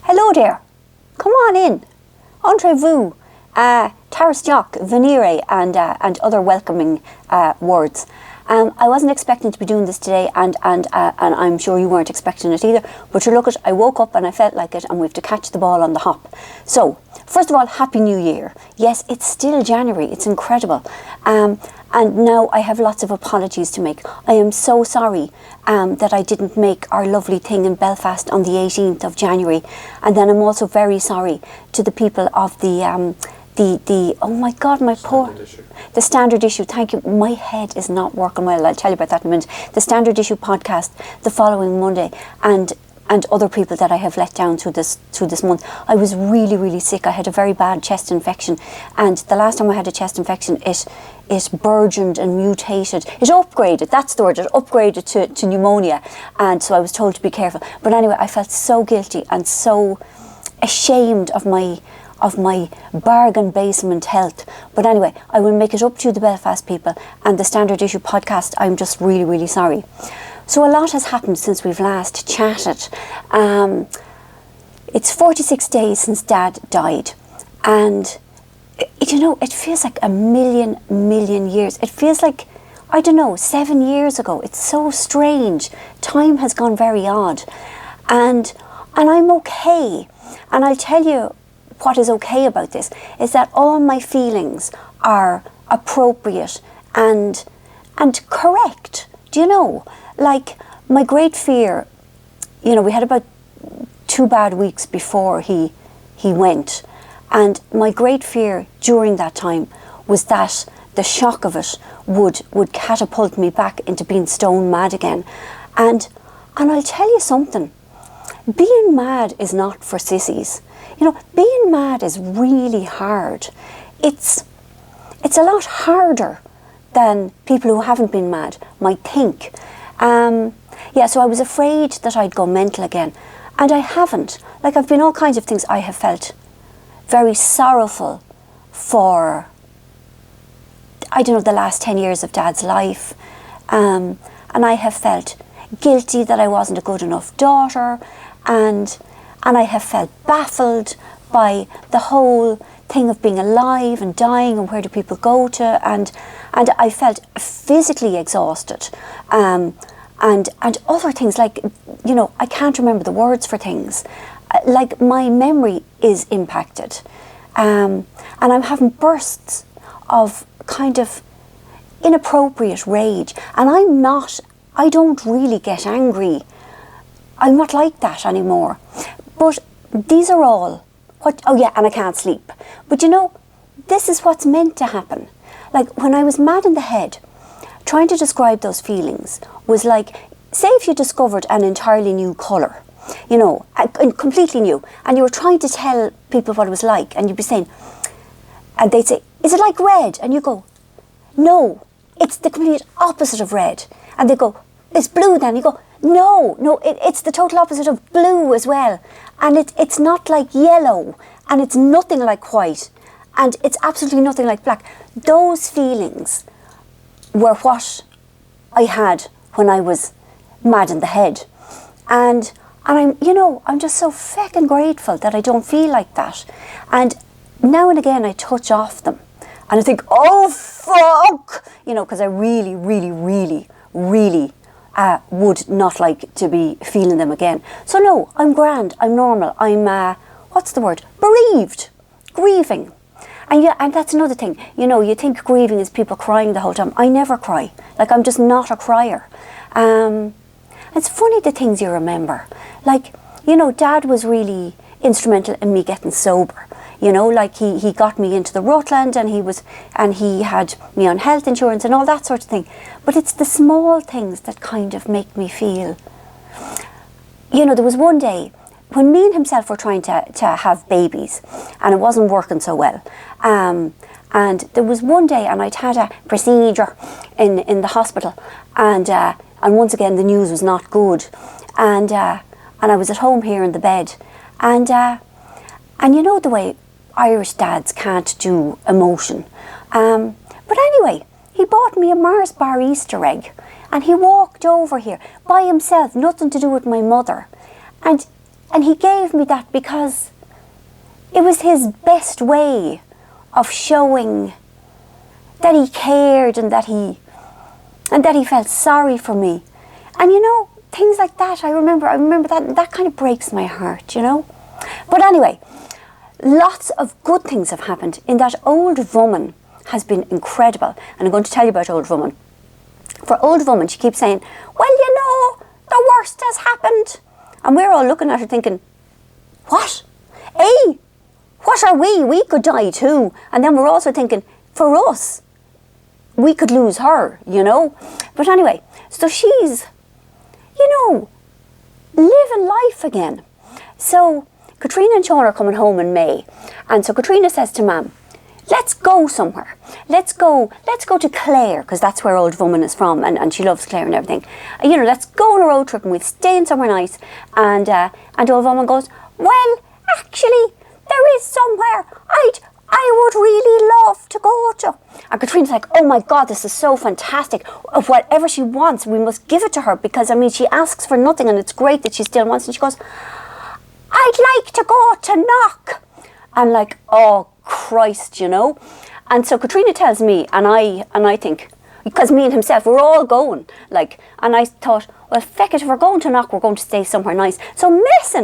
Hello there. Come on in. Entrez-vous. Taras Jock, venire, and other welcoming words. I wasn't expecting to be doing this today, and I'm sure you weren't expecting it either. But you look at, I woke up and I felt like it, and we have to catch the ball on the hop. So, first of all, Happy New Year. Yes, it's still January. It's incredible. And now I have lots of apologies to make. I am so sorry that I didn't make our lovely thing in Belfast on the 18th of January. And then I'm also very sorry to the people of the oh my God, my poor... The Standard Issue, thank you. My head is not working well. I'll tell you about that in a minute. The Standard Issue podcast the following Monday, and other people that I have let down through this month. I was really, really sick. I had a very bad chest infection, and the last time I had a chest infection, it burgeoned and mutated. It upgraded, that's the word, it upgraded to pneumonia, and so I was told to be careful. But anyway, I felt so guilty and so ashamed of my bargain basement health. But anyway, I will make it up to the Belfast people and the Standard Issue podcast. I'm just really, really sorry. So a lot has happened since we've last chatted. It's 46 days since Dad died, and it feels like a million years. It feels like, I don't know, 7 years ago. It's so strange. Time has gone very odd, and I'm okay. And I'll tell you what is okay about this is that all my feelings are appropriate and correct. Do you know? Like, my great fear, we had about 2 bad weeks before he went, and my great fear during that time was that the shock of it would catapult me back into being stone mad again. And I'll tell you something, being mad is not for sissies. Being mad is really hard. It's a lot harder than people who haven't been mad might think. So I was afraid that I'd go mental again, and I haven't. Like, I've been all kinds of things. I have felt very sorrowful for, the last 10 years of Dad's life, and I have felt guilty that I wasn't a good enough daughter, and I have felt baffled by the whole thing of being alive and dying and where do people go to, and I felt physically exhausted, and other things like, I can't remember the words for things, like my memory is impacted, and I'm having bursts of kind of inappropriate rage, and I don't really get angry. I'm not like that anymore. But these are all and I can't sleep. But this is what's meant to happen. Like, when I was mad in the head, trying to describe those feelings was like, say if you discovered an entirely new colour, completely new, and you were trying to tell people what it was like, and you'd be saying, and they'd say, is it like red? And you go, no, it's the complete opposite of red. And they go, it's blue then. You go, no, it's the total opposite of blue as well. And it's not like yellow, and it's nothing like white, and it's absolutely nothing like black. Those feelings were what I had when I was mad in the head. And I'm just so feckin' grateful that I don't feel like that. And now and again I touch off them, and I think, oh fuck, because I really, really, really, really would not like to be feeling them again. So no, I'm grand, I'm normal, I'm, what's the word? Bereaved, grieving. And that's another thing, you think grieving is people crying the whole time. I never cry, like, I'm just not a crier. It's funny the things you remember. Like, Dad was really instrumental in me getting sober. Like he got me into the Rutland, and he had me on health insurance and all that sort of thing. But it's the small things that kind of make me feel. There was one day when me and himself were trying to have babies, and it wasn't working so well. And there was one day, and I'd had a procedure in the hospital, and once again the news was not good, and I was at home here in the bed, and the way Irish dads can't do emotion. But anyway, he bought me a Mars bar Easter egg, and he walked over here by himself, nothing to do with my mother. And And he gave me that because it was his best way of showing that he cared and that he felt sorry for me. And you know, things like that, I remember that kind of breaks my heart, you know. But anyway, lots of good things have happened. In that old woman has been incredible. And I'm going to tell you about old woman. For old woman, she keeps saying, well, you know, the worst has happened. And we're all looking at her thinking, what? What are we? We could die too. And then we're also thinking, for us, we could lose her, you know. But anyway, so she's, you know, living life again. So Katrina and Sean are coming home in May. And so Katrina says to Mam, let's go somewhere. Let's go to Clare, because that's where old woman is from, and she loves Clare and everything. You know, let's go on a road trip and we'll stay in somewhere nice. And old woman goes, well, actually, there is somewhere I would really love to go to. And Katrina's like, oh my God, this is so fantastic. Whatever she wants, we must give it to her, because, I mean, she asks for nothing and it's great that she still wants. And she goes, I'd like to go to Knock. And like, oh Christ, you know. And so Katrina tells me, and I think, because me and himself, we're all going, like, and I thought, well, feck it, if we're going to Knock, we're going to stay somewhere nice. So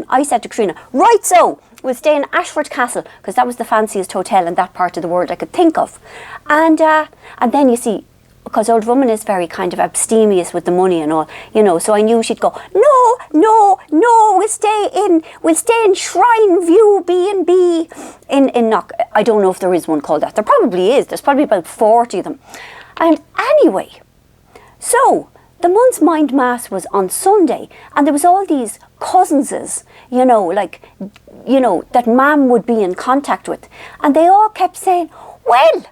I said to Katrina, right, so we'll stay in Ashford Castle, because that was the fanciest hotel in that part of the world I could think of. And then you see, because old woman is very kind of abstemious with the money and all, you know, so I knew she'd go, no, we'll stay in Shrine View B&B in Knock. I don't know if there is one called that. There probably is. There's probably about 40 of them. And anyway, so the month's mind mass was on Sunday, and there was all these cousinses, you know, like, you know, that Mam would be in contact with, and they all kept saying, well,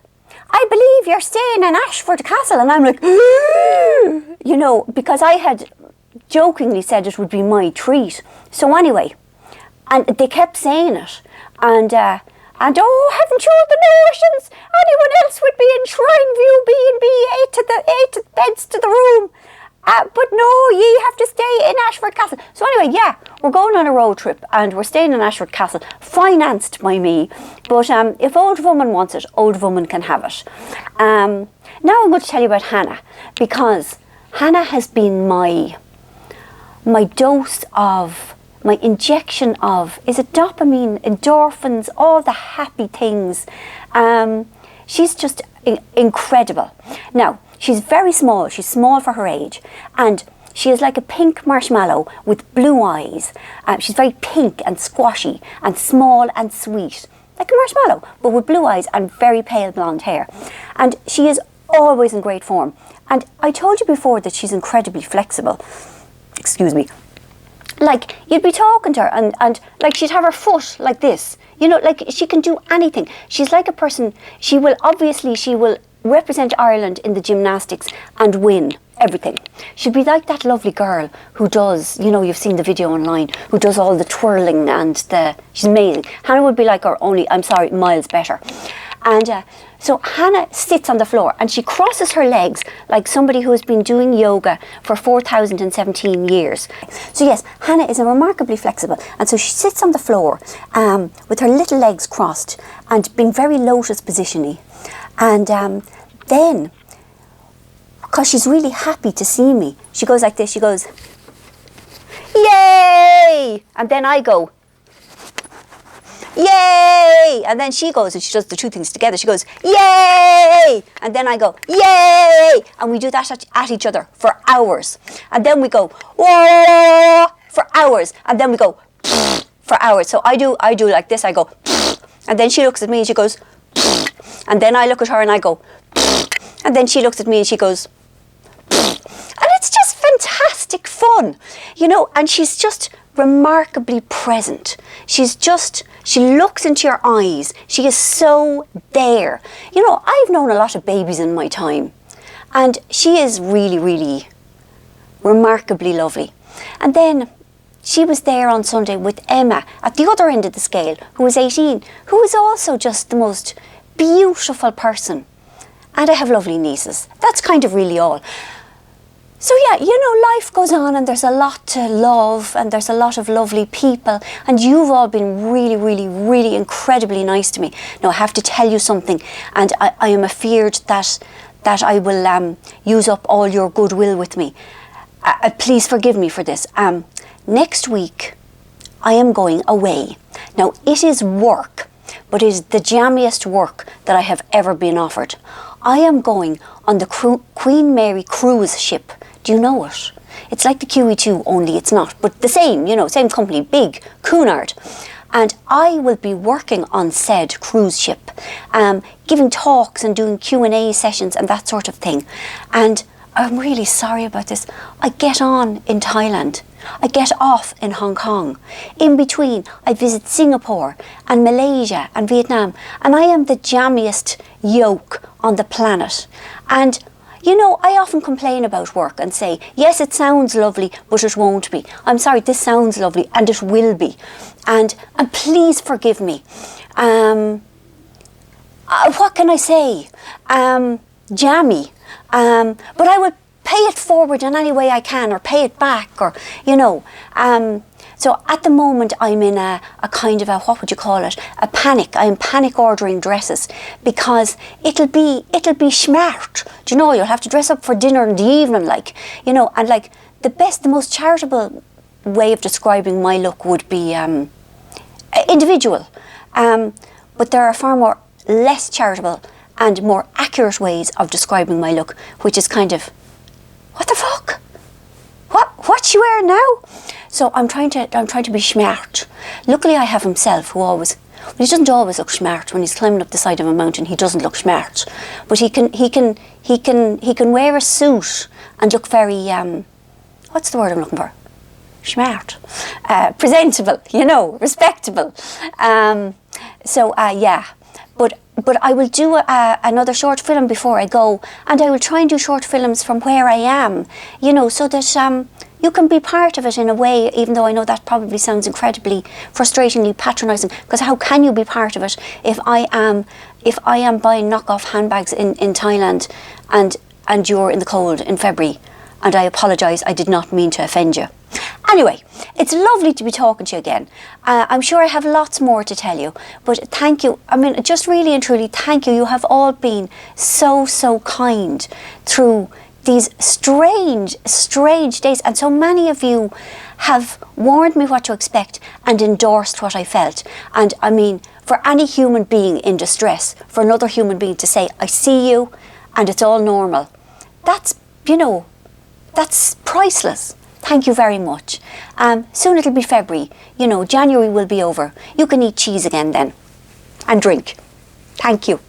I believe you're staying in Ashford Castle. And I'm like, you know, because I had jokingly said it would be my treat. So anyway, and they kept saying it, and oh, haven't you the notions? Anyone else would be in Shrine View B&B, eight beds to the room. But no, ye have to stay in Ashford Castle. So anyway, yeah, we're going on a road trip and we're staying in Ashford Castle, financed by me. But if old woman wants it, old woman can have it. Now I'm going to tell you about Hannah, because Hannah has been my dose of, my injection of, is it dopamine, endorphins, all the happy things. She's just incredible. Now, she's very small. She's small for her age. And she is like a pink marshmallow with blue eyes. She's very pink and squashy and small and sweet. Like a marshmallow, but with blue eyes and very pale blonde hair. And she is always in great form. And I told you before that she's incredibly flexible. Excuse me. Like, you'd be talking to her and like she'd have her foot like this. You know, like she can do anything. She's like a person, she will represent Ireland in the gymnastics and win everything. She'd be like that lovely girl who does, you know, you've seen the video online, who does all the twirling and she's amazing. Hannah would be like her, only, I'm sorry, miles better. And so Hannah sits on the floor and she crosses her legs like somebody who has been doing yoga for 4,017 years. So yes, Hannah is remarkably flexible, and so she sits on the floor with her little legs crossed and being very lotus position-y. And then, because she's really happy to see me, she goes like this, she goes, yay! And then I go, yay! And then she goes, and she does the two things together. She goes, yay! And then I go, yay! And we do that at each other for hours. And then we go, whoa! For hours. And then we go, for hours. So I do like this, I go, and then she looks at me and she goes, and then I look at her and I go, and then she looks at me and she goes, and it's just fantastic fun, you know, and she's just remarkably present. She looks into your eyes. She is so there. You know, I've known a lot of babies in my time, and she is really, really remarkably lovely. And then she was there on Sunday with Emma at the other end of the scale, who was 18, who is also just the most beautiful person. And I have lovely nieces. That's kind of really all. So yeah, you know, life goes on and there's a lot to love and there's a lot of lovely people, and you've all been really, really, really incredibly nice to me. Now, I have to tell you something, and I am afeared that I will use up all your goodwill with me. Please forgive me for this. Next week, I am going away. Now, it is work, but it is the jammiest work that I have ever been offered. I am going on the Queen Mary cruise ship. Do you know it? It's like the QE2, only it's not, but the same, you know, same company, big, Cunard. And I will be working on said cruise ship, giving talks and doing Q&A sessions and that sort of thing. And I'm really sorry about this. I get on in Thailand. I get off in Hong Kong. In between, I visit Singapore and Malaysia and Vietnam. And I am the jammiest yoke on the planet. And you know, I often complain about work and say, yes, it sounds lovely, but it won't be. I'm sorry, this sounds lovely, and it will be. And please forgive me. What can I say? Jammy. But I will pay it forward in any way I can, or pay it back, or, you know. So at the moment I'm in a kind of a, what would you call it, a panic. I'm panic ordering dresses because it'll be smart. Do you know, you'll have to dress up for dinner in the evening, like, you know, and like the most charitable way of describing my look would be individual. But there are far more less charitable and more accurate ways of describing my look, which is kind of, what the fuck? What you wearing now? So I'm trying to be smart. Luckily I have himself, who always, well, he doesn't always look smart. When he's climbing up the side of a mountain, he doesn't look smart. But he can wear a suit and look very what's the word I'm looking for? Smart. Presentable, you know, respectable. Yeah. But I will do another short film before I go, and I will try and do short films from where I am, you know, so that you can be part of it in a way, even though I know that probably sounds incredibly frustratingly patronising, because how can you be part of it if I am buying knockoff handbags in Thailand and you're in the cold in February? And I apologise, I did not mean to offend you. Anyway, it's lovely to be talking to you again. I'm sure I have lots more to tell you, but thank you. I mean, just really and truly, thank you. You have all been so, so kind through these strange, strange days. And so many of you have warned me what to expect and endorsed what I felt. And I mean, for any human being in distress, for another human being to say, I see you and it's all normal, that's, you know, that's priceless. Thank you very much. Soon it'll be February. You know, January will be over. You can eat cheese again then. And drink. Thank you.